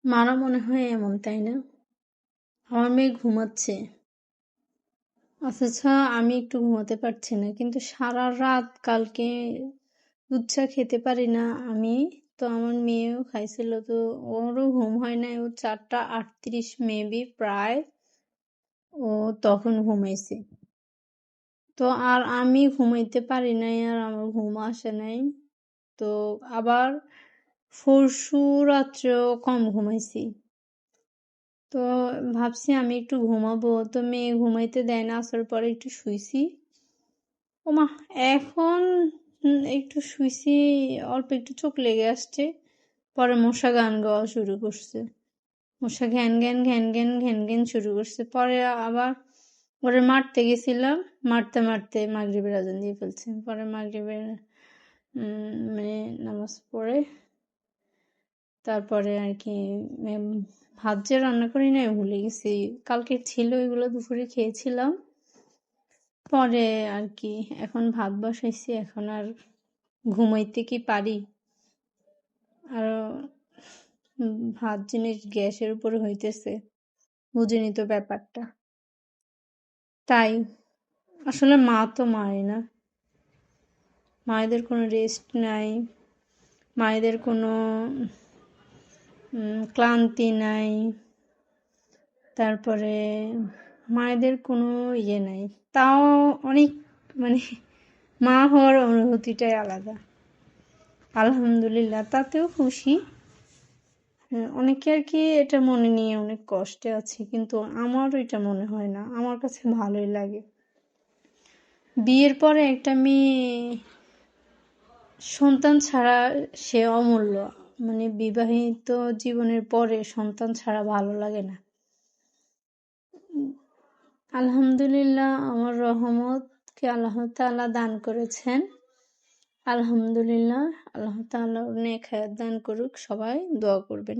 মারা মনে হয় এমন, তাই না? আমার মেয়ে ঘুমাচ্ছে, অথচ আমি একটু ঘুমাতে পারছি না। কিন্তু সারা রাত কালকে দুধ চা খেতে পারি না আমি। তো আমার মেয়েও খাইছিল, তো ওরও ঘুম হয় নাই। ও 4:38 মেবি প্রায় ও তখন ঘুমাইছে। তো আর আমি ঘুমাইতে পারি নাই, আর আমার ঘুম আসে নাই। তো আবার পরশু রাত্রেও কম ঘুমাইছি। তো ভাবছি আমি একটু ঘুমাবো, তো মেয়ে ঘুমাইতে দেয় না। আসার পরে একটু শুইছি। ওমা, এখন একটু শুইছি, অল্প একটু চোখ লেগে আসছে। পরে মশা গান গাওয়া শুরু করছে। মশা ঘ্যান ঘ্যান ঘ্যান ঘ্যান ঘ্যান ঘ্যান শুরু করছে। পরে আবার ওরে মারতে গেছিলাম, মারতে মারতে মাগরিবের আজান দিয়ে ফেলছে। পরে মাগরিবের মানে নামাজ পড়ে তারপরে আর কি ভাত যে রান্না করি নাই ভুলে গেছি। কালকে ছিল, এগুলো দুপুরে খেয়েছিলাম। পরে আর কি এখন ভাত বসাইছি, এখন আর ঘুমাইতে কি পারি? আর ভাত জিনিস গ্যাসের উপরে হইতেছে, বুঝিনি তো ব্যাপারটা। তাই আসলে মা তো মাই না, মায়েদের কোনো রেস্ট নাই, মায়েদের কোনো ক্লান্তি নাই, তারপরে মায়েদের কোনো ইয়ে নাই। তাও অনেক মানে মা হওয়ার অনুভূতিটাই আলাদা। আলহামদুলিল্লাহ, তাতেও খুশি। অনেকে আর কি এটা মনে নিয়ে অনেক কষ্টে আছে, কিন্তু আমার এটা মনে হয় না, আমার কাছে ভালোই লাগে। বিয়ের পরে একটা মেয়ে সন্তান ছাড়া সে অমূল্য। মানে বিবাহিত জীবনের পরে সন্তান ছাড়া ভালো লাগে না। আলহামদুলিল্লাহ, আমার রহমতকে আল্লাহ তাআলা দান করেছেন। আলহামদুলিল্লাহ, আল্লাহ তাআলা নেক হায়াত দান করুক। সবাই দোয়া করবেন।